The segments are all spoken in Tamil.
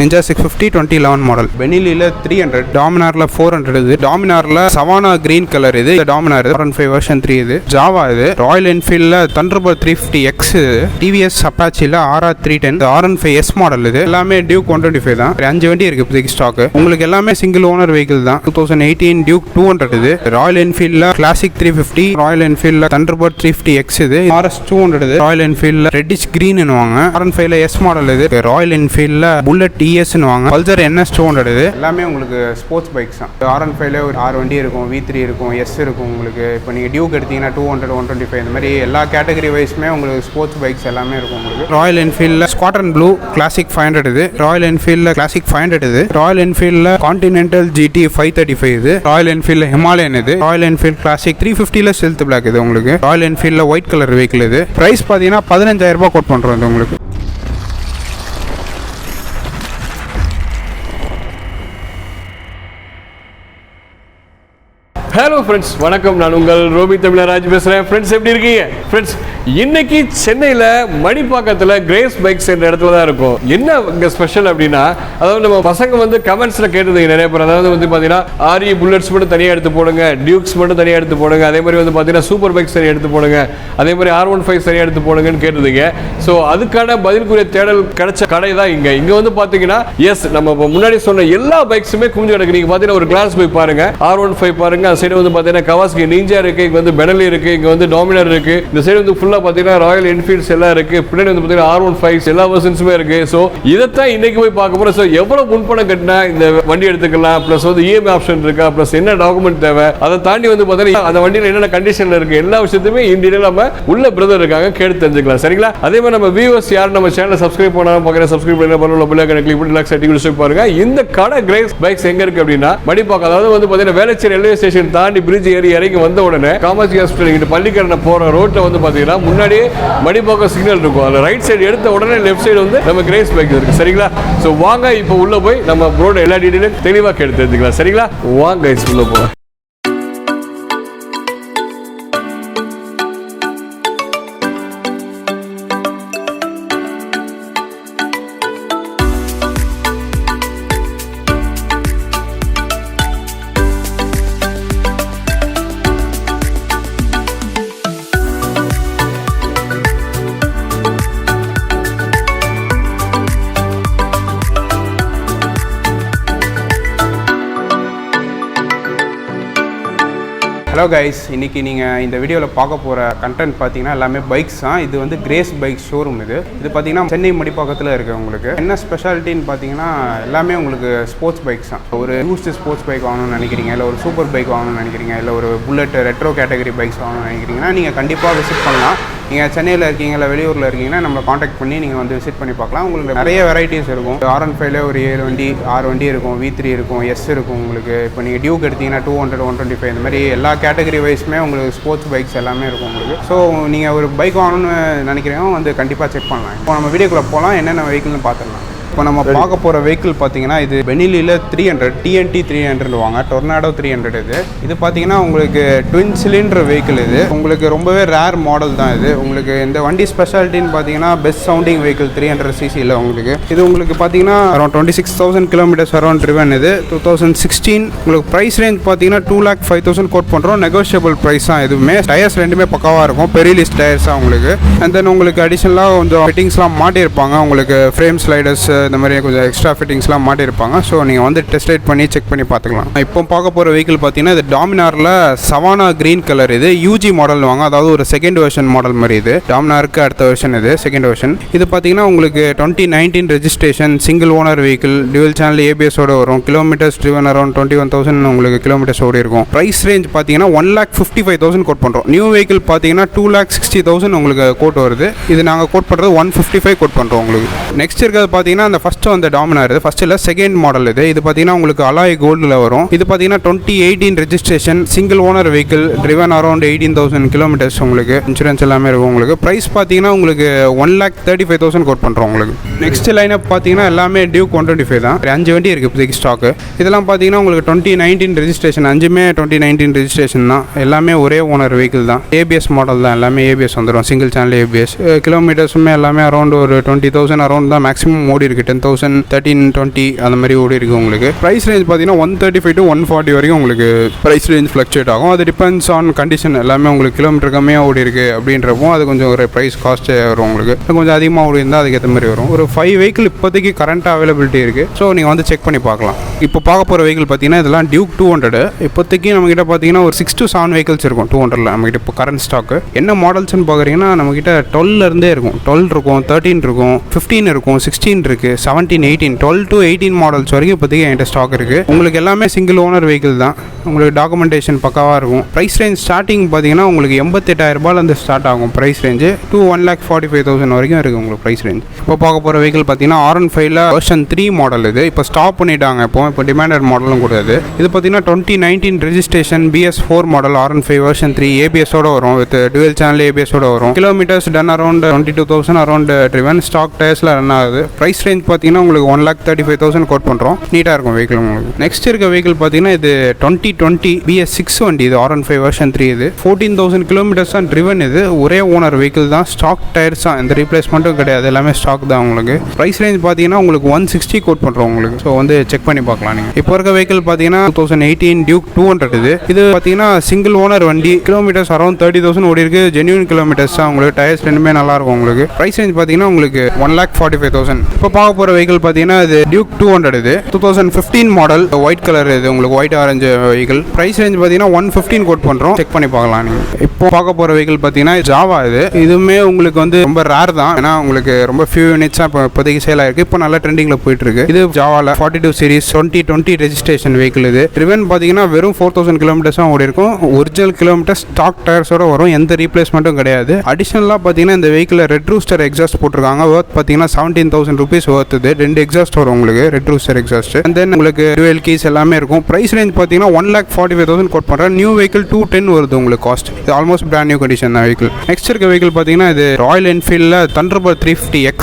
Ninja 650 2011 model. பெனிலியில் 300, டாமினாரில் 400 இது. டாமினாரில் சவானா கிரீன் கலர் இது. டாமினார் R15 வெர்ஷன் 3 இது. ஜாவா இது. ராயல் என்ஃபீல்டில் தண்டர்பர்ட் 350X இது. டிவிஎஸ் அப்பாச்சியில் R310 R15S மாடல் இது. எல்லாமே டியூக் 125 தான். 5 வண்டி இருக்கு இப்போதைக்கு ஸ்டாக். உங்களுக்கு எல்லாமே சிங்கிள் ஓனர் வெஹிக்கிள் தான். 2018 டியூக் 200 இது. ராயல் என்ஃபீல்டில் கிளாசிக் 350, ராயல் என்ஃபீல்டில் தண்டர்பர்ட் 350X இது. RS 200 இது. ராயல் என்ஃபீல்டில் ரெட்டிஷ் கிரீன் வாங்க. R15 S மாடல் இது. ராயல் என்ஃபீல்டில் புல்லட் ES வாங்க. பல்சர் NS 200 இது. எல்லாமே உங்களுக்கு ஸ்போர்ட்ஸ் பைக்ஸ் தான். R15 ஒரு 6 வண்டி இருக்கும், V3 இருக்கும், S இருக்கும். உங்களுக்கு இப்போ நீங்கள் டியூக் எடுத்தீங்கன்னா 200, 125 இந்த மாதிரி எல்லா கேட்டகரி வைஸுமே உங்களுக்கு ஸ்போர்ட்ஸ் பைக்ஸ் எல்லாமே இருக்கும் உங்களுக்கு. ராயல் என்ஃபீல்டில் ஸ்குவாட்ரன் ப்ளூ கிளாசிக் 500 இது. ராயல் என்ஃபீல்டில் கிளாசிக் 500 இது. ராயல் என்ஃபீல்டில் கான்டினென்டல் GT 535 இது. ராயல் என்ஃபீல்டில் ஹிமாலயன் இது. ராயல் என்ஃபீல்ட் கிளாசிக் 350ல ஸ்டெல்த் பிளாக் இது உங்களுக்கு. ராயல் என்ஃபீல்டில் ஒயிட் கலர் வெஹிக்கிள் இது. பிரைஸ் பார்த்தீங்கன்னா 15,000 ரூபாய் கோட் பண்ணுறோம் இது உங்களுக்கு. ஹலோ ஃப்ரெண்ட்ஸ், வணக்கம். நான் உங்கள் ரோமி தமிழராஜ் பேசுகிறேன். ஃப்ரெண்ட்ஸ், எப்படி இருக்கீங்க? ஃப்ரெண்ட்ஸ், இன்னைக்கு சென்னையில் மடிப்பாக்கத்தில் கிரேஸ் பைக்ஸ் என்ற இடத்துல தான் இருக்கும். என்ன இங்கே ஸ்பெஷல் அப்படின்னா, அதாவது நம்ம பசங்க வந்து கமெண்ட்ஸில் கேட்டதுங்க நிறைய பேர். அதாவது வந்து பார்த்தீங்கன்னா RE புல்லட்ஸ் மட்டும் தனியாக எடுத்து போடுங்க, டியூக்ஸ் மட்டும் தனியாக எடுத்து போடுங்க, அதே மாதிரி வந்து பார்த்தீங்கன்னா சூப்பர் பைக்ஸ் தனியாக எடுத்து போடுங்க, அதே மாதிரி R15 தனியாக எடுத்து போடுங்கன்னு கேட்டதுங்க. ஸோ அதுக்கான பதிலுக்குரிய தேடல் கிடைச்ச கடை தான் இங்கே. இங்கே வந்து பார்த்தீங்கன்னா எஸ், நம்ம இப்போ முன்னாடி சொன்ன எல்லா பைக்ஸுமே குமிஞ்சு கிடக்கு. நீங்கள் பார்த்தீங்கன்னா ஒரு கிளாஸ் போய் பாருங்க, R15 பாருங்க, அந்த சைடு வந்து பார்த்தீங்கன்னா கவாஸ்கி நிஞ்சா இருக்கு, இங்கே வந்து பெனலி இருக்கு, இங்கே வந்து டோமினார் இருக்கு, இந்த சைடு வந்து ஃபுல்லாக பார்த்தீங்கன்னா ராயல் என்ஃபீல்ட்ஸ் எல்லாம் இருக்கு, பின்னாடி வந்து பார்த்தீங்கன்னா R15 எல்லா வெர்ஷன்ஸுமே இருக்கு. ஸோ இதைத்தான் இன்னைக்கு போய் பார்க்க போகிறோம். ஸோ எவ்வளோ முன்பணம் கட்டினா இந்த வண்டி எடுத்துக்கலாம், ப்ளஸ் வந்து EMI ஆப்ஷன் இருக்கா, ப்ளஸ் என்ன டாக்குமெண்ட் தேவை, அதை தாண்டி வந்து பார்த்தீங்கன்னா அந்த வண்டியில் என்னென்ன கண்டிஷனில் இருக்கு, எல்லா விஷயத்தையுமே இன்டீரியல் நம்ம உள்ள பிரதர் இருக்காங்க கேட்டு தெரிஞ்சுக்கலாம். சரிங்களா? அதே மாதிரி நம்ம வியூவர்ஸ் யார் நம்ம சேனலை சப்ஸ்கிரைப் பண்ணாலும் பார்க்குறேன், சப்ஸ்கிரைப் பண்ணி பண்ணல பிள்ளை கிளிக் பண்ணி லாக் சர்டிஃபிகேட் சொல்லி பாருங்க. இந்த கடை கிரேஸ் பைக்ஸ் எங்க இருக்கு அப்படின்னா மடிப்பாக்கம். அதாவது வந்து பார்த்தீங்கன்னா வேளச்சேரி ரயில்வே ஸ்டேஷன் தாண்டி பிரிட்ஜ் ஏறி இறங்கி வந்த உடனே காமாட்சி ஹாஸ்பிட்டல் கிட்ட பள்ளிக்கரணை போற ரோட்ல வந்து பாத்தீங்கன்னா முன்னாடியே மடிப்பாக்கம் சிக்னல் இருக்கும். அதுல ரைட் சைடு எடுத்த உடனே லெஃப்ட் சைடு வந்து நம்ம கிரேஸ் பைக் இருக்கு. சரிங்களா? சோ வாங்க இப்போ உள்ள போய் நம்ம ரோட் எல்லா டீடைலும் தெளிவா கேட்டு தெரிஞ்சுக்கலாம். சரிங்களா? வாங்க உள்ள போலாம். ஹலோ கைஸ், இன்றைக்கி நீங்கள் இந்த வீடியோவில் பார்க்க போகிற கண்டென்ட் பார்த்தீங்கன்னா எல்லாமே பைக்ஸ் தான். இது வந்து கிரேஸ் பைக் ஷோரூம். இது பார்த்தீங்கன்னா சென்னை மடிப்பாக்கத்தில் இருக்குது. உங்களுக்கு என்ன ஸ்பெஷாலிட்டின்னு பார்த்தீங்கன்னா எல்லாமே உங்களுக்கு ஸ்போர்ட்ஸ் பைக்ஸ் தான். ஒரு யூஸ்டு ஸ்போர்ட்ஸ் பைக் வாங்கணும்னு நினைக்கிறீங்க, இல்லை ஒரு சூப்பர் பைக் வாங்கணும்னு நினைக்கிறீங்க, இல்லை ஒரு புல்லட் ரெட்ரோ கேட்டகரி பைக்ஸ் வாங்கணும்னு நினைக்கிறீங்கன்னா நீங்கள் கண்டிப்பாக விசிட் பண்ணலாம். நீங்கள் சென்னையில் இருக்கீங்க, இல்லை வெளியூரில் இருக்கீங்கன்னா நம்மளை காண்டாக்ட் பண்ணி நீங்கள் வந்து விசிட் பண்ணி பார்க்கலாம். உங்களுக்கு நிறைய வெரைட்டிஸ் இருக்கும். R15 ஒரு 7 வண்டி 6 வண்டி இருக்கும், V3 இருக்கும், S இருக்கும். உங்களுக்கு இப்போ நீங்கள் டியூக் எடுத்தீங்கன்னா 200, 125 இந்த மாதிரி எல்லா கேட்டகரி வைஸுமே உங்களுக்கு ஸ்போர்ட்ஸ் பைக்ஸ் எல்லாமே இருக்கும் உங்களுக்கு. ஸோ நீங்கள் ஒரு பைக் வாங்கணும்னு நினைக்கிறீங்க வந்து கண்டிப்பாக செக் பண்ணலாம். இப்போ நம்ம வீடியோக்குள்ளே போகலாம், என்னென்ன வெஹிக்கிள்னு பார்த்துடலாம். இப்போ நம்ம பார்க்க போகிற வெஹிக்கிள் பார்த்தீங்கன்னா இது பெனிலியில் 300 TNT 300 வாங்க, டொர்னாடோ 300 இது பார்த்தீங்கன்னா உங்களுக்கு ட்வின் சிலிண்டர் வெஹிக்கிள். இது உங்களுக்கு ரொம்பவே ரேர் மாடல் தான். இது உங்களுக்கு இந்த வண்டி ஸ்பெஷாலிட்டின்னு பார்த்தீங்கன்னா பெஸ்ட் சவுண்டிங் வெஹிக்கிள் 300cc உங்களுக்கு. இது உங்களுக்கு பார்த்தீங்கன்னா அரௌண்ட் 26,000 கிலோமீட்டர்ஸ் அரௌண்ட் ட்ரிவன். இது 2016. உங்களுக்கு ப்ரைஸ் ரேஞ்ச் பார்த்தீங்கன்னா 2,05,000 கோட் பண்ணுறோம். நெகோஷியபிள் ப்ரைஸ் தான். எதுவுமே டயர்ஸ் ரெண்டுமே பக்காவாக இருக்கும், பெரிய லிஸ்ட் டயர்ஸாக உங்களுக்கு. அண்ட் தென் உங்களுக்கு அடிஷனலாக கொஞ்சம் ஃபிட்டிங்ஸ்லாம் மாட்டியிருப்பாங்க. உங்களுக்கு ஃப்ரேம் ஸ்லைடர்ஸ் இந்த மாதிரி கொஞ்சம் எக்ஸ்ட்ரா ஃபிட்டிங்ஸ்லாம் மாட்டியிருப்பாங்க. ஸோ நீங்கள் வந்து டெஸ்ட் ரைட் பண்ணி செக் பண்ணி பார்த்துக்கலாம். இப்போ பார்க்க போகிற வெஹிக்கிள் பார்த்தீங்கன்னா இது டாமினாரில் சவானா கிரீன் கலர். இது UG மாடல் வாங்க, அதாவது ஒரு செகண்ட் வெர்ஷன் மாடல் மாதிரி. இது டாமினாருக்கு அடுத்த வெர்ஷன், இது செகண்ட் வெர்ஷன். இது பார்த்தீங்கன்னா உங்களுக்கு 2019 registration, single owner vehicle, dual channel ABS-ஓட வரும். கிலோமீட்டர்ஸ் ட்ரிவன் அரௌண்ட் 21,000 உங்களுக்கு கிலோமீட்டர்ஸ் ஓடி இருக்கும். ப்ரைஸ் ரேஞ்ச் பார்த்தீங்கன்னா 1,55,000 கோட் பண்ணுறோம். நியூ வெஹிக்கிள் பார்த்தீங்கன்னா 2,60,000 உங்களுக்கு கோட் வருது. இது நாங்கள் கோட் பண்ணுறது 155 கோட் பண்ணுறோம் உங்களுக்கு. நெக்ஸ்ட் இருக்கிறது பார்த்தீங்கன்னா அந்த ஃபஸ்ட்டு வந்து டாமினார். இது ஃபஸ்ட் இல்லை, செகண்ட் மாடல். இது பார்த்தீங்கன்னா உங்களுக்கு அலாய் கோல்டில் வரும். இது பார்த்தீங்கன்னா 2018 registration, single owner vehicle, driven around 18,000 kilometres உங்களுக்கு. இன்சூரன்ஸ் எல்லாமே இருக்கும் உங்களுக்கு. ப்ரைஸ் பார்த்தீங்கன்னா உங்களுக்கு 1,35,000 கோட் பண்ணுறோம் உங்களுக்கு. நெக்ஸ்ட் லைனப் பார்த்தீங்கன்னா எல்லாமே டியூக் 125 தான். 5 வண்டி இருக்குது இப்போதைக்கு ஸ்டாக்கு. இதெல்லாம் பார்த்தீங்கன்னா உங்களுக்கு 2019 ரெஜிஸ்ட்ரேஷன், 5மே 2019 ரெஜிஸ்ட்ரேஷன் தான். எல்லாமே ஒரே ஓனர் வெஹிக்கிள் தான். ABS மாடல் தான். எல்லாமே ABS வந்துடும், சிங்கிள் சேனல் ABS. கிலோமீட்டர்ஸுமே எல்லாமே அரௌண்ட் ஒரு 20,000 அரௌண்ட் தான் மேக்ஸிமம் ஓடி இருக்கு இருக்குது. 10,000 13-20 அந்த மாதிரி ஓடி இருக்குது உங்களுக்கு. ப்ரைஸ் ரேஞ்ச் பார்த்தீங்கன்னா 135 to 140 வரைக்கும் உங்களுக்கு ப்ரைஸ் ரேஞ்ச் ஃப்ளக்சுவேட் ஆகும். அது டிபெண்ட்ஸ் ஆன் கண்டிஷன். எல்லாமே உங்களுக்கு கிலோமீட்டர் கம்மியாக ஓடி இருக்குது அப்படின்றப்போ அது கொஞ்சம் ஒரு ப்ரைஸ் காஸ்ட் வரும் உங்களுக்கு. கொஞ்சம் அதிகமாக ஓடி இருந்தால் அதுக்கேற்ற மாதிரி வரும். ஒரு 5 வெஹிக்கிள் இப்போதைக்கு கரண்ட்டாக அவைலபிலிட்டி இருக்குது. ஸோ நீங்கள் வந்து செக் பண்ணி பார்க்கலாம். இப்போ பார்க்க போகிற வெஹிக்கிள் பார்த்தீங்கன்னா இதெல்லாம் டியூக் 200. இப்போதைக்கு நம்மகிட்ட பார்த்தீங்கன்னா ஒரு 6 to 7 வெஹிக்கிள்ஸ் இருக்கும் 200ல் நம்மகிட்ட இப்போ கரண்ட் ஸ்டாக்கு. என்ன மாடல்ஸ்னு பார்க்குறீங்கன்னா நம்மகிட்ட 12லேருந்தே இருக்கும். 12 இருக்கும், 13 இருக்கும், 15 இருக்கும், 16 இருக்குது, 17, 18, 12 to 18 மாடல்ஸ் வரைக்கும் இப்போதைக்கு என்கிட்ட ஸ்டாக் இருக்குது. உங்களுக்கு எல்லாமே சிங்கிள் ஓனர் வெஹிக்கிள் தான். உங்களுக்கு டாக்குமெண்டேஷன் பக்காவாக இருக்கும். ப்ரைஸ் ரேஞ்ச் ஸ்டார்டிங் பார்த்தீங்கன்னா உங்களுக்கு 88,000 ஸ்டார்ட் ஆகும் ப்ரைஸ் ரேஞ்சு. 1,45,000 வரைக்கும் இருக்குது உங்களுக்கு ப்ரைஸ் ரேஞ்ச். இப்போ பார்க்க போகிற வெஹிக்கிள் பார்த்தீங்கன்னா R15ல் வெர்ஷன் 3 மாடல். இப்போ ஸ்டாப் பண்ணிட்டாங்க. இப்போ டிமாண்டட் மாடலும் கூடாது. இது பார்த்தீங்கன்னா 2019 registration BS4 model R15 version 3 ABS-ஓட வரும். வித் டுவெல் சேனல் ABS-ஓட வரும். Kilometres done around 22,000 around driven. Stock டயர்ஸில் ரன் ஆகுது. ப்ரைஸ் ரேஞ்ச் பார்த்தீங்கன்னா உங்களுக்கு 1,35,000 கோட் பண்ணுறோம். நீட்டாக இருக்கும் வெஹிக்கிள் உங்களுக்கு. நெக்ஸ்ட் இருக்க வெஹிக்கிள் பார்த்தீங்கன்னா இது 2020 BS6 வண்டி. இது R15 வெர்ஷன் 3. இது 14,000 கிலோமீட்டர்ஸ் தான் ட்ரிவன். இது ஒரே ஓனர் வெஹிக்கிள் தான். ஸ்டாக் டயர்ஸ் தான். எந்த ரீப்ளேஸ்மெண்ட்டும் கிடையாது. எல்லாமே ஸ்டாக் தான் உங்களுக்கு. ப்ரைஸ் ரேஞ்ச் பார்த்தீங்கன்னா உங்களுக்கு 160 கோட் பண்ணுறோம் உங்களுக்கு. ஸோ வந்து செக் பண்ணி பார்க்கலாம் நீங்கள். இப்போ இருக்க வெஹிக்கிள் பார்த்தீங்கன்னா 2018 டியூக் 200. இது பார்த்தீங்கன்னா சிங்கிள் ஓனர் வண்டி. கிலோமீட்டர்ஸ் அரௌண்ட் 30,000 ஓடி இருக்கு. ஜென்யூன் கிலோமீட்டர்ஸ் தான் உங்களுக்கு. டயர்ஸ் ரெண்டுமே நல்லா இருக்கும் உங்களுக்கு. ப்ரைஸ் ரேஞ்ச் பார்த்தீங்கன்னா உங்களுக்கு 1,45,000. இப்போ பார்க்க போகிற வெஹிக்கிள் பார்த்தீங்கன்னா இது டியூக் 200. இது 2015 மாடல் ஒயிட் கலர். இது உங்களுக்கு white orange vehicle. Price range பார்த்தீங்கன்னா 115 கோட் பண்ணுறோம். செக் பண்ணி பார்க்கலாம் நீங்கள். இப்போ பார்க்க போகிற வெஹிக்கிள் பார்த்தீங்கன்னா ஜாவா. இதுவுமே உங்களுக்கு வந்து ரொம்ப ரேர் தான். ஏன்னா உங்களுக்கு ரொம்ப ஃபியூ யூனிட்ஸாக இப்போதைக்கு சேல் ஆயிருக்கு. இப்போ நல்லா ட்ரெண்டிங்கில் போயிட்டு இருக்கு. இது ஜாவாவில் 42 சீரிஸ் 2020 ரெஜிஸ்ட்ரேஷன் வெஹிக்கிள். இது ட்ரிவன் பார்த்தீங்கன்னா வெறும் 4,000 கிலோமீட்டர்ஸ் தான் ஓடி இருக்கும். ஒரிஜினல் கிலோமீட்டர் ஸ்டாக் டயர்ஸோட வரும். எந்த ரீப்ளேஸ்மெண்ட்டும் கிடையாது. அடிஷனலாக பார்த்தீங்கன்னா இந்த வெஹிக்கிள் ரெட் ரூஸ்டர் எக்ஸாஸ்ட் போட்டிருக்காங்க. ஒர்த் பார்த்தீங்கன்னா 17,000 ருபீஸ் ஒர்த். இது 2 எக்ஸாஸ்ட் வரும் உங்களுக்கு. Red rooster exhaust. And then உங்களுக்கு டுவெல் கீஸ் எல்லாமே இருக்கும். ப்ரைஸ் ரேஞ்ச் பார்த்தீங்கன்னா 1,45,000 கோட் பண்ணுறேன். நியூ வெஹிக்கிள் 210 வருது உங்களுக்கு காஸ்ட். இது ஆல்மோஸ்ட் பிராண்ட் நியூ கண்டிஷன் தான் வெஹிக்கிள். நெக்ஸ்ட் இருக்க வெஹிக்கிள் பார்த்தீங்கன்னா இது ராயல் என்ஃபீல்டில் தண்டர்பர்ட் 350X.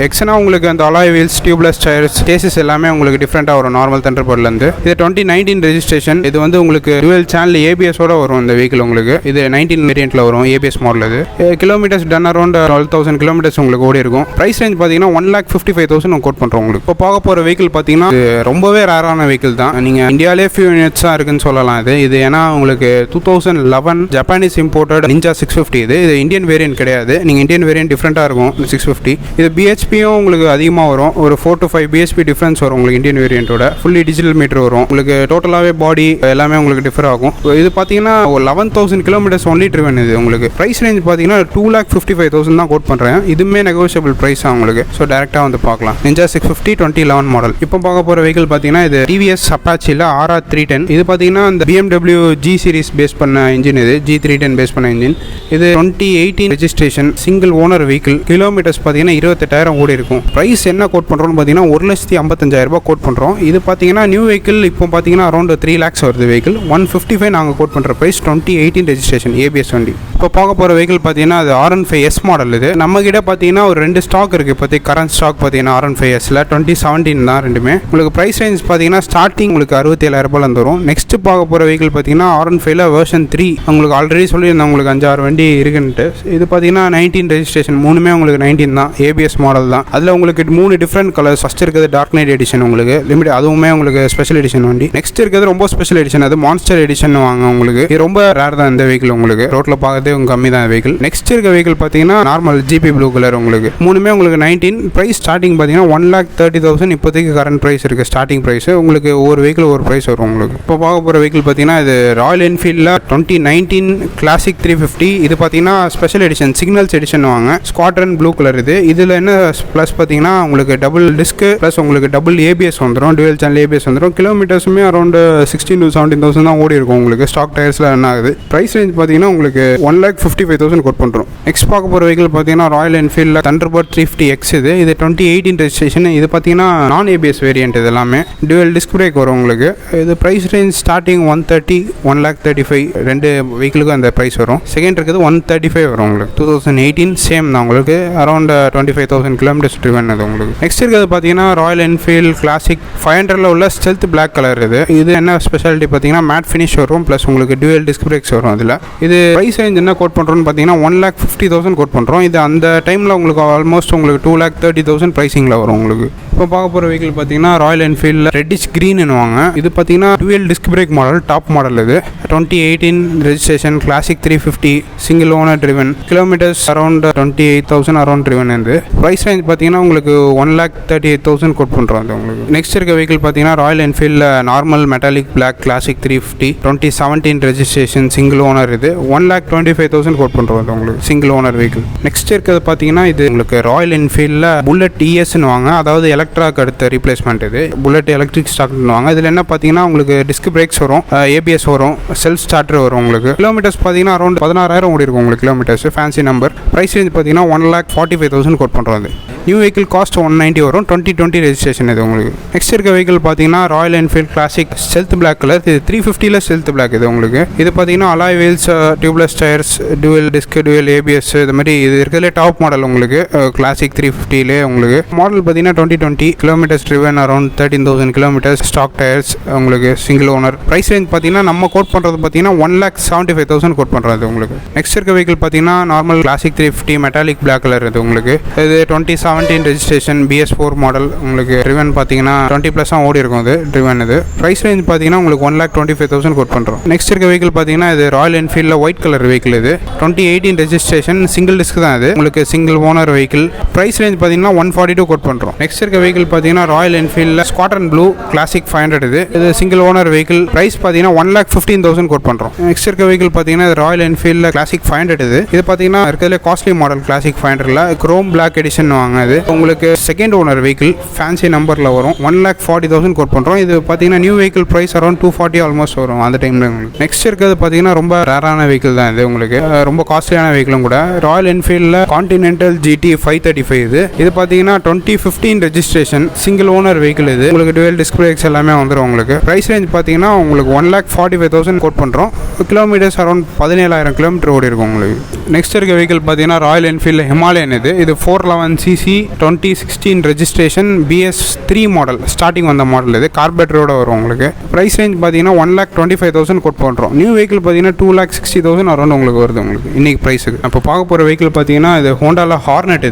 எக்ஸ்னா உங்களுக்கு அந்த alloy wheels, tubeless tyres, chases எல்லாமே உங்களுக்கு டிஃப்ரெண்ட்டாக வரும் நார்மல் தண்டர்பர்ட்லேருந்து. இது 2019 ரெஜிஸ்ட்ரேஷன். இது வந்து உங்களுக்கு டுவெல் சேனல் ABS-ஓட வரும் இந்த வெஹிக்கிள் உங்களுக்கு. இது 19 வேரியண்ட்டில் வரும் ABS மாடல். இது கிலோமீட்டர்ஸ் டன் அரௌண்ட் 12,000 கிலோமீட்டர்ஸ் உங்களுக்கு ஓடி இருக்கும். ப்ரைஸ் ரேஞ்ச் பார்த்தீங்கன்னா 1,55,000 கோட் பண்ணுறோம் உங்களுக்கு. இப்போ பார்க்க போகிற வெஹிக்கிள் பார்த்தீங்கன்னா இது ரொம்பவே ரேரான வெஹிக்கிள் தான். நீங்கள் இந்தியாவிலே ஃபியூ யூனிட்ஸாக இருக்குன்னு சொல்லலாம். இது ஏன்னா உங்களுக்கு 2011 ஜப்பானீஸ் இம்போர்ட்டட் நிஞ்சா 650. இது இந்தியன் வேரியன்ட் கிடையாது. நீங்கள் இந்தியன் வேரியன்ட் டிஃப்ரெண்ட்டாக இருக்கும் 650. இது BHP-யும் உங்களுக்கு அதிகமாக வரும். ஒரு 4 to 5 BHP டிஃப்ரென்ஸ் வரும் உங்களுக்கு இந்தியன் வேரியண்ட்டோட. ஃபுல்லி டிஜிட்டல் மீட்டர் வரும் உங்களுக்கு. டோட்டலாகவே பாடி எல்லாமே உங்களுக்கு டிஃபர் ஆகும். இது பார்த்தீங்கன்னா 11,000 கிலோமீட்டர்ஸ் ஒன்லி ட்ரிவன். இது உங்களுக்கு ப்ரைஸ் ரேஞ்ச் பார்த்தீங்கன்னா 2,55,000 தான் கோட் பண்ணுறேன். இதுவுமே நெகோஷியபிள் ப்ரைஸ் தான் உங்களுக்கு. ஸோ டேரெக்டாக வந்து பார்க்கலாம். Ninja 650 2011 model. இப்போ பார்க்க போகிற வெஹிக்கிள் பார்த்தீங்கன்னா இது TVS அப்பாச்சியில் RR310. இது பார்த்தீங்கன்னா இந்த BMW G சீரிஸ் பேஸ் பண்ண இன்ஜின். இது G310 பேஸ் பண்ண இன்ஜின். இது 2018 registration single owner vehicle. Kilometres பார்த்தீங்கன்னா 28,000 ஓடி இருக்கும். ப்ரைஸ் என்ன கோட் பண்ணுறோம்னு பார்த்தீங்கன்னா 1,55,000 கோட் பண்ணுறோம். இது பார்த்தீங்கன்னா நியூ வெஹிக்கிள். இப்போ பார்த்தீங்கன்னா அரௌண்ட் 3 lakhs வருது வெஹிக்கிள். 155 நாங்கள் கோட் பண்ணுற ப்ரைஸ். 2018 ரெஜிஸ்ட்ரேஷன் ABS வண்டி. இப்போ பார்க்க போகிற வெஹிக்கிள் பார்த்தீங்கன்னா அது R15S மாடல். இது நம்ம கிட்ட பார்த்தீங்கன்னா ஒரு 2 ஸ்டாக் இருக்குது. இப்போதைக்கு கரண்ட் ஸ்டாக் பார்த்தீங்கன்னா R15Sல 2017 தான் ரெண்டுமே. உங்களுக்கு ப்ரைஸ் ரேஞ்ச் பார்த்தீங்கன்னா ஸ்டார்டிங் உங்களுக்கு 67,000 வரும். நெக்ஸ்ட் பார்க்க போகிற வெஹிக்கிள் பார்த்தீங்கன்னா R15ல வெர்ஷன் 3. உங்களுக்கு ஆல்ரெடி சொல்லியிருந்தேன் உங்களுக்கு 5-6 வண்டி இருக்குன்ட்டு. இது பார்த்தீங்கன்னா 19 ரெஜிஸ்ட்ரேஷன். மூணுமே உங்களுக்கு 19 தான். ABS மாடல் தான். அதில் உங்களுக்கு 3 டிஃப்ரெண்ட் கலர்ஸ். ஃபர்ஸ்ட் இருக்கிறது டார்க் நைட் எடிஷன் உங்களுக்கு லிமிட். அதுவுமே உங்களுக்கு ஸ்பெஷல் எடிஷன் வண்டி. நெக்ஸ்ட் இருக்கிறது ரொம்ப ஸ்பெஷல் எடிஷன். அது மான்ஸ்டர் எடிஷன் வாங்க உங்களுக்கு. இது ரொம்ப ரேர் தான் இந்த வெஹிக்கிள் உங்களுக்கு. ரோட்ல பார்க்கறதே உங்களுக்கு கம்மி தான் வெஹிக்கிள். நெக்ஸ்ட் இருக்க வெஹிக்கிள் பார்த்தீங்கன்னா நார்மல் GP ப்ளூ கலர் உங்களுக்கு. மூணுமே உங்களுக்கு 19. ப்ரைஸ் ஸ்டார்டிங் பார்த்தீங்கன்னா 1,30,000 இப்போதைக்கு கரண்ட் ப்ரைஸ் இருக்கு. ஸ்டார்டிங் ப்ரைஸ் உங்களுக்கு ஒரு வெஹிக்கிள் ஒரு ப்ரைஸ் வரும் உங்களுக்கு. இப்போ பார்க்க போகிற வெஹிக்கிள் பார்த்தீங்கன்னா இது ராயல் என்ஃபீல்டில் 2019 கிளாசிக் 350. இது பார்த்தீங்கன்னா ஸ்பெஷல் எடிஷன் சிக்னல்ஸ் எடிஷன் வாங்க. Squadron blue colour. இதில் என்ன ப்ளஸ் பார்த்தீங்கன்னா உங்களுக்கு டபுள் டிஸ்க் ப்ளஸ் உங்களுக்கு டபுள் ABS வந்துடும். டுவெல் சேனல் ABS வந்துடும். கிலோமீட்டர்ஸுமே அரௌண்ட் 16,000 to 17,000 தான் ஓடி இருக்கும் உங்களுக்கு. ஸ்டாக் டயர்ஸில் ரன் ஆகுது. ப்ரைஸ் ரேஞ்ச் பார்த்தீங்கன்னா உங்களுக்கு 1,55,000 கோட் பண்ணுறோம். நெக்ஸ்ட் பார்க்க போகிற வெஹிக்கிள் பார்த்தீங்கன்னா ராயல் என்ஃபீல்டில் தண்டர்பர்ட் 350X. இது 2018 ரெஜிஸ்ட்ரேஷன். இது பார்த்தீங்கன்னா நான் ABS வேரியன்ட். இது எல்லாமே டுவெல் டிஸ்க் பிரேக் வரும் உங்களுக்கு. இது ப்ரைஸ் ரேஞ்ச் ஸ்டார்டிங் 130, 1,35,000 ரெண்டு வெஹிக்கிளுக்கும் அந்த ப்ரைஸ் வரும். செகண்ட் இருக்குது 135 வரும் உங்களுக்கு. 2018 சேம் தான் உங்களுக்கு. அரௌண்ட் 25,000 கிலோமீட்டர்ஸ் ட்ரிவன் அது உங்களுக்கு. நெக்ஸ்ட் இருக்கிறது பார்த்தீங்கன்னா ராயல் என்ஃபீல்ட் கிளாசிக் 500 500ல உள்ள ஸ்டெல்த் பிளாக் கலர் இது என்ன ஸ்பெஷாலிட்டி பார்த்தீங்கன்னா மேட் ஃபினிஷ் வரும் ப்ளஸ் உங்களுக்கு டியூயல் டிஸ்க் பிரேக்ஸ் வரும். இதில் இது ப்ரைஸ் ரேஞ்ச் என்ன கோட் பண்ணுறோன்னு பார்த்தீங்கன்னா 1,50,000 கோட் பண்ணுறோம். இது அந்த டைமில் உங்களுக்கு ஆல்மோஸ்ட் உங்களுக்கு 2,30,000 ப்ரைஸிங்கில் வரும் உங்களுக்கு. இப்போ பார்க்க போகிற வெஹிக்கிள் பார்த்தீங்கன்னா ராயல் என்ஃபீல்டில் ரெட்டிஷ் க்ரீன்னுவாங்க. இது பார்த்தீங்கன்னா twelve disc brake model, top model. இது 2018 registration, classic 350, single owner driven, kilometres around 28,000 around driven. இது ப்ரைஸ் ரேஞ்ச் பார்த்தீங்கன்னா உங்களுக்கு 1,38,000 கோட் பண்ணுறோம். அது உங்களுக்கு நெக்ஸ்ட் இருக்க வெஹிக்கிள் பார்த்தீங்கன்னா ராயல் என்ஃபீல்டில் normal metallic black classic 350, 2017 registration, single owner. இது 1,25,000 கோட் பண்ணுறோம். அது உங்களுக்கு சிங்கிள் ஓனர் வெஹிக்கிள். நெக்ஸ்ட் இருக்கிறது பார்த்தீங்கன்னா இது உங்களுக்கு ராயல் என்ஃபீல்டில் புல்லட் ESன்னு வாங்க, அதாவது எலக்ட்ராக்கு அடுத்த ரீப்ளேஸ்மெண்ட். இது புல்லட் எலக்ட்ரிக் ஸ்டாக்னுவாங்க. இதில் என்ன பார்த்தீங்கன்னா உங்களுக்கு டிஸ்க் பிரேக்ஸ் வரும், ABS வரும், செல்ஃப் ஸ்டார்டர் வரும். உங்களுக்கு கிலோமீட்டர்ஸ் பார்த்தீங்கன்னா அரௌண்ட் 16,000 ஓடி இருக்கும் உங்களுக்கு kilometres. Fancy number. Price range பார்த்தீங்கன்னா 1,45,000 கோட் பண்ணுறோம். அது நியூ வெஹிக்கிள் காஸ்ட் 190 வரும், 2020 ரெஜிஸ்ட்ரேஷன். இது உங்களுக்கு நெக்ஸ்ட் இருக்க வெஹிக்கிள் பார்த்தீங்கன்னா Royal Enfield classic stealth black colour. இது 350ல ஸ்டெல்த் பிளாக். இது உங்களுக்கு இது பார்த்தீங்கன்னா alloy wheels, tubeless tyres, dual disc, dual ABS, இது மாதிரி இது இருக்கிறதுலே டாப் மாடல் உங்களுக்கு கிளாசிக் 350லே உங்களுக்கு. மாடல் பார்த்தீங்கன்னா 2020, kilometres driven around 13,000 kilometres, stock tyres உங்களுக்கு, சிங்கிள் ஓனர். ப்ரைஸ் ரேஞ்ச் பார்த்தீங்கன்னா நம்ம கோட் பண்ணுறது பார்த்தீங்கன்னா 1,75,000 கோட் பண்ணுறது உங்களுக்கு. நெக்ஸ்ட் இருக்க வெஹிக்கிள் பார்த்தீங்கன்னா normal classic 350 metallic black colour. இது உங்களுக்கு இது 2017 ரெஜிஸ்ட்ரேஷன், BS4 மாடல் உங்களுக்கு. ட்ரிவன் பார்த்தீங்கன்னா 20+ ஓடி இருக்கும். இது ட்ரிவன். இது ப்ரைஸ் ரேஞ்ச் பார்த்தீங்கன்னா உங்களுக்கு 1,25,000 கோட் பண்ணுறோம். நெக்ஸ்ட் இருக்க வெஹிக்கிள் பார்த்தீங்கன்னா இது ராயல் என்ஃபீல்டில் ஒயிட் கலர் வெஹிக்கிள். இது 2018 ரெஜிஸ்ட்ரேஷன், சிங்கிள் டிஸ்க் தான். இது உங்களுக்கு single owner vehicle. Price range பார்த்தீங்கன்னா 142 கோட் பண்ணுறோம். நெக்ஸ்ட் இருக்க வெஹிக்கிள் பார்த்தீங்கன்னா ராயல் என்ஃபீல்டில் ஸ்குவாட்ரன் ப்ளூ கிளாசிக் 500. இது சிங்கிள் ஓனர் வெஹிக்கிள். ப்ரைஸ் பார்த்தீங்கன்னா 1,15,000 கோட் பண்ணுறோம். நெக்ஸ்ட் இருக்க வெஹிக்கிள் பார்த்தீங்கன்னா ராயல் என்ஃபீல்டில் கிளாசிக் 500. இது பார்த்தீங்கன்னா இருக்கிறதுல காஸ்ட்லி மாடல் கிளாசிக் 500ல குரோம் பிளாக் எடிஷன் வாங்க. இது உங்களுக்கு செகண்ட் ஓனர் வெஹிக்கிள், ஃபேன்சி நம்பரில் வரும். 1,40,000 கோட் பண்ணுறோம். இது பார்த்தீங்கன்னா new vehicle price around 240 almost வரும் அந்த டைமில் உங்களுக்கு. நெக்ஸ்ட் இருக்கிறது பார்த்தீங்கன்னா ரொம்ப ரேரான வெஹிக்கிள் தான். இது உங்களுக்கு ரொம்ப காஸ்ட்லியான வெஹிக்கிளும் கூட. ராயல் என்ஃபீல்டில் கான்டினென்டல் GT 535. இது பார்த்தீங்கன்னா 2015 ரெஜிஸ்ட்ரேஷன், சிங்கிள் ஓனர் வெஹிக்கிள். இது உங்களுக்கு டுவெல் டிஸ்க் பிரேக்ஸ் எல்லாமே வந்துடும் உங்களுக்கு. ப்ரைஸ் ரேஞ்ச் பார்த்தீங்கன்னா உங்களுக்கு 1,45,000 கோட் பண்ணுறோம். கிலோமீட்டர்ஸ் அரௌண்ட் 17,000 கிலோமீட்டர் ஓடி இருக்கும் உங்களுக்கு. நெக்ஸ்ட் இருக்க வெஹிக்கிள் பார்த்தீங்கன்னா ராயல் என்ஃபீல்டில் ஹிமாலயன். இது 411cc 2016 registration, BS3 model, starting வந்த மாடல். இது கார்பரேட்டரோட வரும் உங்களுக்கு. ப்ரைஸ் ரேஞ்ச் பார்த்தீங்கன்னா 1,25,000 கோட் பண்ணுறோம். நியூ வெஹிக்கிள் பார்த்தீங்கன்னா 2,60,000 அரௌண்ட் உங்களுக்கு வருது உங்களுக்கு இன்னைக்கு ப்ரைஸுக்கு. அப்போ பார்க்க போகிற வெஹிக்கிள் பார்த்தீங்கன்னா இது ஹோண்டாவில் ஹார்னெட்.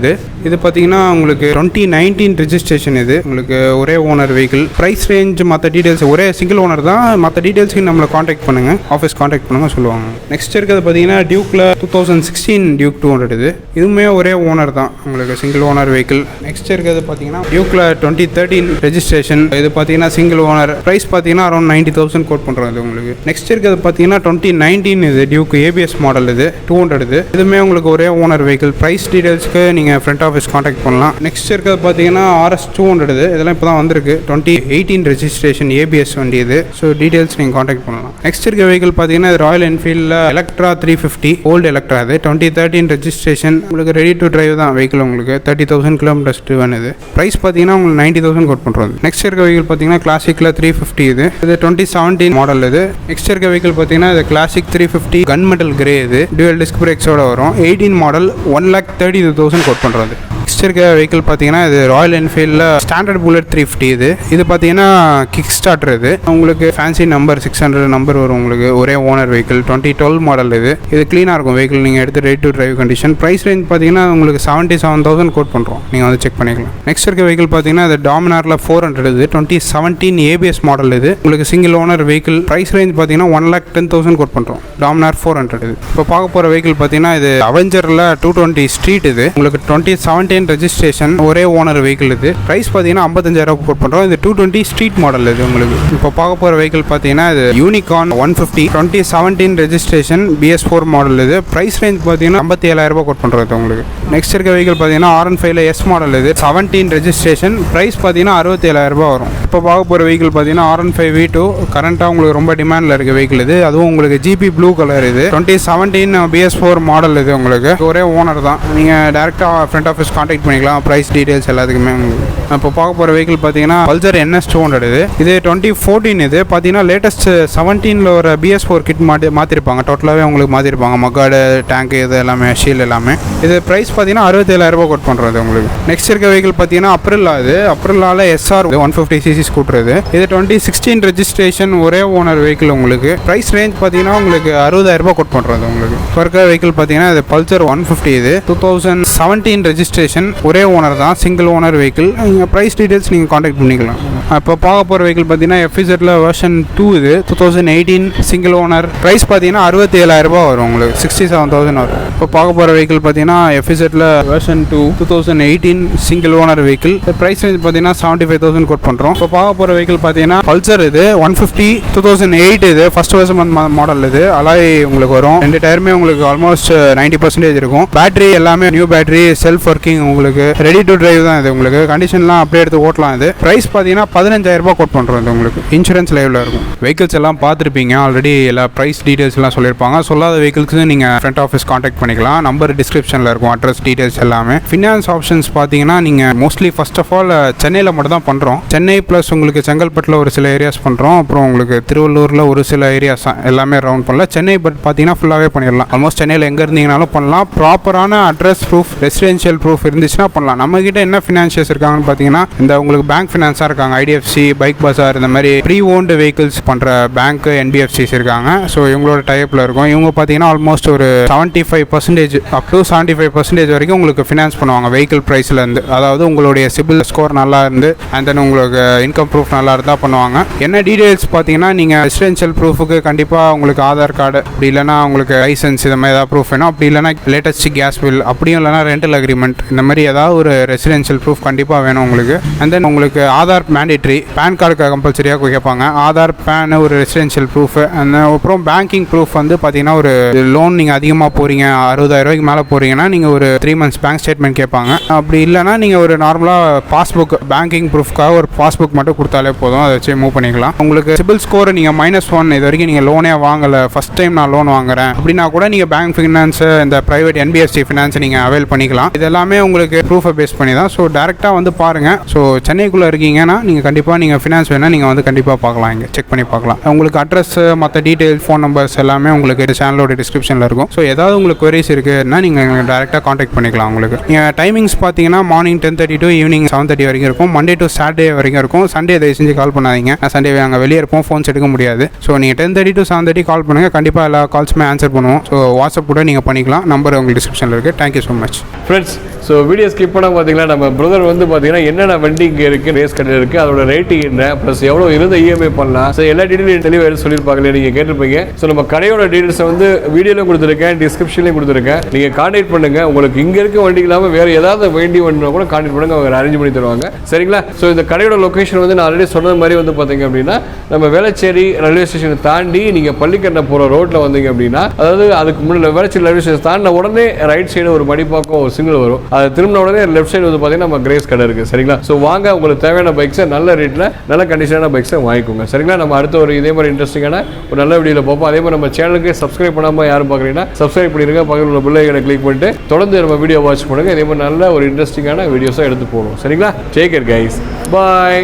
இது பார்த்தீங்கன்னா உங்களுக்கு 2019 ரெஜிஸ்ட்ரேஷன். இது உங்களுக்கு ஒரே ஓனர் வெஹிக்கிள். ப்ரைஸ் ரேஞ்ச் மற்ற டீடைல்ஸ் ஒரே சிங்கிள் ஓனர் தான். மற்ற டீடைல்ஸ்க்கு நம்மளை காண்டாக்ட் பண்ணுங்கள், ஆஃபீஸ் காண்டாக்ட் பண்ணுங்கள் சொல்லுவாங்க. நெக்ஸ்ட் இருக்கிறது பார்த்தீங்கன்னா டியூக்கில் 2016 டியூக் 200. இதுவுமே ஒரே ஓனர் தான் உங்களுக்கு, சிங்கிள் ஓனர் வெஹிக்கிள். நெக்ஸ்ட் இருக்கிறது பார்த்தீங்கன்னா டியூக்கில் 2013 ரெஜிஸ்ட்ரேஷன். இது பார்த்தீங்கன்னா சிங்கிள் ஓனர். ப்ரைஸ் பார்த்தீங்கன்னா அரௌண்ட் 90,000 கோட் பண்ணுறோம். இது உங்களுக்கு நெக்ஸ்ட் இருக்கிறது பார்த்தீங்கன்னா 2019 இது டியூக் ABS மாடல். இது 200. இதுவுமே உங்களுக்கு ஒரே ஓனர் வெஹிக்கிள். ப்ரைஸ் டீடைல்ஸ்க்கு நீங்கள் ஃப்ரண்ட் ஆஃபீஸ் காண்டாக்ட் பண்ணலாம். நெக்ஸ்ட் இருக்கிறது பார்த்தீங்கன்னா RS 200. இதெல்லாம் இப்போ தான் வந்திருக்கு. 2018 ரெஜிஸ்ட்ரேஷன், ABS வண்டி இது. ஸோ டீடைல்ஸ் நீங்கள் காண்டாக்ட் பண்ணலாம். நெக்ஸ்ட் இருக்க வெஹிக்கிள் பார்த்தீங்கன்னா ராயல் என்ஃபீல்டில் எலக்ட்ரா 350 ஓல்டு எலக்ட்ரா. இது 2013 ரெஜிஸ்ட்ரேஷன். உங்களுக்கு ரெடி டு டிரைவ் தான் வெஹிக்கிள் உங்களுக்கு. 30,000 கிலோமீட்டர்ஸ் ட்ரிவன். இது ப்ரைஸ் பார்த்தீங்கன்னா உங்களுக்கு 90,000 கோட் பண்ணுறது. நெக்ஸ்ட் இருக்க வெஹிக்கிள் பார்த்தீங்கன்னா கிளாசிக்கில் 350. இது 2017 மாடல். இது நெக்ஸ்ட் இருக்க வெஹிக்கிள் பார்த்தீங்கன்னா இது கிளாசிக் 350 கன் மெட்டல் கிரே. இது டுவெல் டிஸ்க் பிரேக்ஸோட வரும். 18 மாடல், 1,30,000 கோட் பண்ணுறது. நெக்ஸ்ட் இருக்க வெஹிக்கிள் பார்த்தீங்கன்னா இது ராயல் என்ஃபீல்டில் ஸ்டாண்டர்ட் புல்லட் 350. இது பார்த்தீங்கன்னா கிக் ஸ்டார்டர். இது உங்களுக்கு ஃபேன்சி நம்பர் 600 நம்பர் வரும் உங்களுக்கு. ஒரே ஓனர் வெஹிக்கிள். 2012 மாடல். இது க்ளீனாக இருக்கும் வெஹிக்கிள். நீங்கள் எடுத்து ready to drive condition. Price range பார்த்தீங்கன்னா உங்களுக்கு 77,000 கோட் பண்ணுறோம். நீங்கள் வந்து செக் பண்ணிக்கலாம். நெக்ஸ்ட் இருக்க வெஹிக்கிள் பார்த்தீங்கன்னா இது டாமினாரில் 400. இது 2017 ABS மாடல். இது உங்களுக்கு single owner vehicle. Price range பார்த்தீங்கன்னா 1,10,000 கோட் பண்ணுறோம். டாமினார் 400. இது இப்போ பார்க்க போகிற வெஹிக்கிள் பார்த்தீங்கன்னா இது அவெஞ்சரில் 220 ஸ்ட்ரீட். இது உங்களுக்கு 2017 ரெஜிஸ்ட்ரேஷன், ஒரே ஓனர் வெஹிக்கிள். இது ப்ரைஸ் பார்த்தீங்கன்னா 55,000 கோட் பண்ணுறோம். இது 220 ஸ்ட்ரீட் மாடல். இது உங்களுக்கு இப்போ பார்க்க போகிற வெஹிக்கிள் பார்த்தீங்கன்னா இது யூனிகார்ன் 150 2017 ரெஜிஸ்ட்ரேஷன், BS4 மாடல். இது ப்ரைஸ் ரேஞ்ச் பார்த்தீங்கன்னா 57,000 கோட் பண்ணுறது உங்களுக்கு. நெக்ஸ்ட் இருக்க வெஹிக்கிள் பார்த்தீங்கன்னா R15 S மாடல். இது 17 ரெஜிஸ்ட்ரேஷன். ப்ரைஸ் பார்த்தீங்கன்னா 67,000 வரும். இப்போ பார்க்க போகிற வெஹிக்கிள் பார்த்தீங்கன்னா R15 V2 கரண்ட்டாக உங்களுக்கு ரொம்ப டிமாண்டில் இருக்க வெஹிக்கிள். இது அதுவும் உங்களுக்கு GP ப்ளூ கலர். இது 2017 BS4 மாடல். இது உங்களுக்கு ஒரே ஓனர் தான். நீங்கள் டேரெக்டாக ஃப்ரண்ட் ஆஃபீஸ் காண்டாக்ட் காண்டாக்ட் பண்ணிக்கலாம். ப்ரைஸ் டீடைல்ஸ் எல்லாத்துக்குமே உங்களுக்கு. இப்போ பார்க்க போகிற வெஹிக்கிள் பார்த்தீங்கன்னா பல்சர் NS 200 இது 2014. இது பார்த்தீங்கன்னா லேட்டஸ்ட் 17ல் ஒரு BS4 கிட் மாற்றிருப்பாங்க. டோட்டலாகவே உங்களுக்கு மாற்றிருப்பாங்க. மக்காடு டேங்க் இது எல்லாமே ஷீல் எல்லாமே. இது ப்ரைஸ் பார்த்தீங்கன்னா 67,000 கோட் பண்ணுறது உங்களுக்கு. நெக்ஸ்ட் இருக்க வெஹிக்கிள் பார்த்தீங்கன்னா அப்ரில்லாவில் SR 150cc ஸ்கூட்டர் இது 2016 ரெஜிஸ்ட்ரேஷன் ஒரே ஓனர் வெஹிக்கிள் உங்களுக்கு. ப்ரைஸ் ரேஞ்ச் பார்த்தீங்கன்னா உங்களுக்கு 60,000 கோட் பண்ணுறது உங்களுக்கு. இப்போ இருக்க வெஹிக்கிள் பார்த்தீங்கன்னா இது பல்சர் 150 இது 2017 ரெஜிஸ்ட்ரேஷன் ஒரே ஓனர் தான், சிங்கிள் ஓனர் வெஹிக்கிள். நீங்கள் ப்ரைஸ் டீடைல்ஸ் நீங்கள் காண்டாக்ட் பண்ணிக்கலாம். இப்போ பார்க்க போகிற வெஹிக்கிள் பார்த்தீங்கன்னா FZல வெர்ஷன் 2 இது 2018 சிங்கிள் ஓனர். ப்ரைஸ் பார்த்தீங்கன்னா 67,000 வரும் உங்களுக்கு. 67,000 வரும். இப்போ பார்க்க போகிற வெஹிக்கிள் பார்த்தீங்கன்னா FZல version 2 2018 single owner vehicle. Price range பார்த்தீங்கன்னா 75,000 கோட் பண்ணுறோம். இப்போ பார்க்க போகிற வெஹிக்கிள் பார்த்தீங்கன்னா பல்சர் இது 150 2008 இது ஃபர்ஸ்ட் வெர்ஷன் மாடல். இது அலாய் உங்களுக்கு வரும். 2 டயருமே உங்களுக்கு ஆல்மோஸ்ட் 90% இருக்கும். பேட்டரி எல்லாமே நியூ பேட்டரி, செல்ஃப் ஒர்க்கிங் உங்களுக்கு. ரெடி டு டிரைவ் தான் இது உங்களுக்கு. கண்டிஷன்லாம் அப்படியே எடுத்து ஓட்டலாம். இது ப்ரைஸ் பார்த்தீங்கன்னா 15,000 கோட் பண்ணுறோம். இது உங்களுக்கு இன்சூரன்ஸ் லைவ்ல இருக்கும். வெஹிக்கிள்ஸ் எல்லாம் பார்த்துருப்பீங்க ஆல்ரெடி. எல்லா ப்ரைஸ் டீடைல்ஸ் எல்லாம் சொல்லியிருப்பாங்க. சொல்லாத வெஹிக்கிள்ஸு நீங்கள் ஃப்ரண்ட் ஆஃபீஸ் காண்டாக்ட் பண்ணிக்கலாம். நம்பர் டிஸ்கிரிப்ஷனில் இருக்கும், அட்ரஸ் டீடைல்ஸ் எல்லாமே. ஃபினான்ஸ் ஆப்ஷன்ஸ் பார்த்தீங்கன்னா நீங்கள் மோஸ்ட்லி ஃபர்ஸ்ட் ஆஃப் ஆல் சென்னையில் மட்டும் தான் பண்ணுறோம். சென்னை ப்ளஸ் உங்களுக்கு செங்கல்பட்டில் ஒரு சில ஏரியாஸ் பண்ணுறோம். அப்புறம் உங்களுக்கு திருவள்ளூரில் ஒரு சில ஏரியாஸ் எல்லாமே ரவுண்ட் பண்ணல. சென்னை பட் பார்த்தீங்கன்னா ஃபுல்லாகவே பண்ணிடலாம். ஆல்மோஸ்ட் சென்னையில் எங்கே இருந்தீங்கனாலும் பண்ணலாம். ப்ராப்பரான அட்ரஸ் ப்ரூஃப், ரெசிடென்ஷியல் ப்ரூஃப் இருந்துச்சுன்னா பண்ணலாம். நம்மகிட்ட என்ன ஃபினான்ஷியர்ஸ் இருக்காங்கன்னு பார்த்தீங்கன்னா இந்த உங்களுக்கு பேங்க் ஃபினான்ஸாக இருக்காங்க. IDFC, பைக் பஜார், இந்த மாதிரி ப்ரீ ஓன்டு வெஹிக்கிள்ஸ் பண்ணுற பேங்க் NBFCs இருக்காங்க. ஸோ இவங்களோட டைப்பில் இருக்கும். இவங்க பார்த்தீங்கன்னா ஆல்மோஸ்ட் ஒரு 75% அப் டு 75% வரைக்கும் உங்களுக்கு ஃபினான்ஸ் பண்ணுவாங்க வெஹிக்கிள் ப்ரைஸ்லேருந்து. அதாவது உங்களுடைய சிபில் ஸ்கோர் நல்லா இருந்து அண்ட் தென் உங்களுக்கு இன்கம் ப்ரூஃப் நல்லா இருந்தால் பண்ணுவாங்க. என்ன டீடைல்ஸ் பார்த்தீங்கன்னா நீங்கள் ரெசிடென்ஷியல் ப்ரூஃபுக்கு கண்டிப்பாக உங்களுக்கு ஆதார் கார்டு, அப்படி இல்லைனா உங்களுக்கு லைசன்ஸ், இந்த மாதிரி ஏதாவது ப்ரூஃப் வேணும். அப்படி இல்லைனா லேட்டஸ்ட் கேஸ் பில், அப்படியும் இல்லைனா ரெண்டல் அக்ரிமெண்ட், இந்த மாதிரி ஏதாவது ஒரு ரெசிடென்ஷியல் ப்ரூஃப் கண்டிப்பாக வேணும் உங்களுக்கு. அண்ட் தென் உங்களுக்கு ஆதார் மேண்டேட்ரி, பேன் கார்டுக்கு கம்பல்சரியாக கேட்பாங்க. ஆதார், பேன், ஒரு ரெசிடென்ஷியல் ப்ரூஃப். அந்த அப்புறம் பேங்கிங் ப்ரூஃப் வந்து பார்த்தீங்கன்னா ஒரு லோன் நீங்கள் அதிகமாக போகிறீங்க, 60,000 மேலே போகிறீங்கன்னா நீங்கள் ஒரு 3 months பேங்க் ஸ்டேட்மெண்ட் கேட்பாங்க. அப்படி இல்லைனா நீங்கள் ஒரு நார்மலாக பாஸ்புக், பேங்கிங் ப்ரூஃப்காக ஒரு பாஸ்புக் மட்டும் கொடுத்தாலே போதும். அதை வச்சு மூவ் பண்ணிக்கலாம். உங்களுக்கு சிபில் ஸ்கோர் நீங்கள் -1 இது வரைக்கும் நீங்கள் லோனே வாங்கலை, ஃபஸ்ட் டைம் நான் லோன் வாங்குறேன் அப்படின்னா கூட நீங்கள் பேங்க் ஃபினான்ஸ், இந்த ப்ரைவேட் NBFC ஃபினான்ஸ் நீங்கள் அவைல் பண்ணிக்கலாம். இது எல்லாமே உங்களுக்கு ப்ரூஃபை பேஸ் பண்ணி தான். ஸோ டேரெக்டாக வந்து பாருங்கள். ஸோ சென்னைக்குள்ளே இருக்கீங்கன்னா நீங்கள் கண்டிப்பாக நீங்கள் ஃபினான்ஸ் வேணால் நீங்கள் வந்து கண்டிப்பாக பார்க்கலாம், இங்கே செக் பண்ணி பார்க்கலாம். உங்களுக்கு அட்ரஸ், மற்ற டீட்டெயில், ஃபோன் நம்பர்ஸ் எல்லாமே உங்களுக்கு சேனலோட டிஸ்கிரிப்ஷனில் இருக்கும். ஸோ ஏதாவது உங்களுக்கு queries இருக்குன்னா நீங்கள் டேரெக்டாக காண்டாக்ட் பண்ணிக்கலாம். உங்களுக்கு நீங்கள் டைமிங்ஸ் பார்த்தீங்கன்னா மார்னிங் 10:30 to ஈவினிங் 7:30 வரைக்கும் இருக்கும். மண்டே டு சாட்டர்டே வரைக்கும் இருக்கும். சண்டே தயவு செஞ்சு கால் பண்ணாதீங்க. சண்டே அங்கே வெளியே இருப்போம், ஃபோன்ஸ் எடுக்க முடியாது. ஸோ நீங்கள் 10:30 to 7:30 கால் பண்ணுங்கள். கண்டிப்பாக எல்லா கால்ஸுமே ஆன்சர் பண்ணுவோம். ஸோ வாட்ஸ்அப் கூட நீங்கள் பண்ணிக்கலாம். நம்பர் உங்களுக்கு டிஸ்கிரிப்ஷனில் இருக்குது. Thank you so much friends. So video skip பண்ணால் பார்த்தீங்கன்னா நம்ம பிரதர் வந்து பார்த்தீங்கன்னா என்னென்ன வண்டி இங்கே இருக்குது, ரேஸ் கடையில் இருக்குது, அதோட ரேட்டிங் என்ன, ப்ளஸ் எவ்வளோ இருந்த EMI பண்ணலாம், ஸோ எல்லா டீட்டெயிலும் தெளிவாக சொல்லியிருப்பாங்களே, நீங்கள் கேட்டிருப்பீங்க. ஸோ நம்ம கடையோட டீட்டெயில்ஸை வந்து வீடியோலையும் கொடுத்துருக்கேன், டிஸ்கிரிப்ஷன்லையும் கொடுத்துருக்கேன். நீங்கள் கான்டாக்ட் பண்ணுங்கள். உங்களுக்கு இங்கே இருக்க வண்டி இல்லாமல் வேறு ஏதாவது வண்டி வண்டினா கூட கான்டாக்ட் பண்ணுங்கள், அவங்க அரேஞ்ச் பண்ணி தருவாங்க. சரிங்களா? ஸோ இந்த கடையோட லொக்கேஷன் வந்து நான் ஆல்ரெடி சொன்னது மாதிரி வந்து பார்த்தீங்க அப்படின்னா நம்ம வேளச்சேரி ரயில்வே ஸ்டேஷனை தாண்டி நீங்கள் பள்ளிக்கரணை போகிற ரோட்டில் வந்தீங்க அப்படின்னா, அதாவது அதுக்கு முன்னாடி வேளச்சேரி ரயில்வே ஸ்டேஷன் தாண்டின உடனே ரைட் சைடு ஒரு மடிப்பாக்கம் ஒரு சிங்கிள் வரும். அது திரும்பின உடனே லெஃப்ட் சைடு வந்து பார்த்தீங்கன்னா நம்ம கிரேஸ் கடை இருக்குது. சரிங்களா? ஸோ வாங்க, உங்களுக்கு தேவையான பைக்ஸை நல்ல ரேட்டில் நல்ல கண்டிஷனான பைக்ஸை வாங்கிக்கோங்க. சரிங்களா? நம்ம அடுத்த ஒரு இதே மாதிரி இன்ட்ரெஸ்டிங்கான ஒரு நல்ல வீடியோவில் பார்ப்போம். அதே மாதிரி நம்ம சேனலுக்கு சப்ஸ்கிரைப் பண்ணாமல் யாரும் பார்க்குறீங்கன்னா சப்ஸ்கிரைப் பண்ணிடுங்க. பக்கத்தில் உள்ள பெல் ஐகானை கிளிக் பண்ணிட்டு தொடர்ந்து நம்ம வீடியோ வாட்ச் பண்ணுங்கள். இதே மாதிரி நல்ல ஒரு இன்ட்ரெஸ்டிங்கான வீடியோஸாக எடுத்து போகணும். சரிங்களா? Take care guys. பாய்.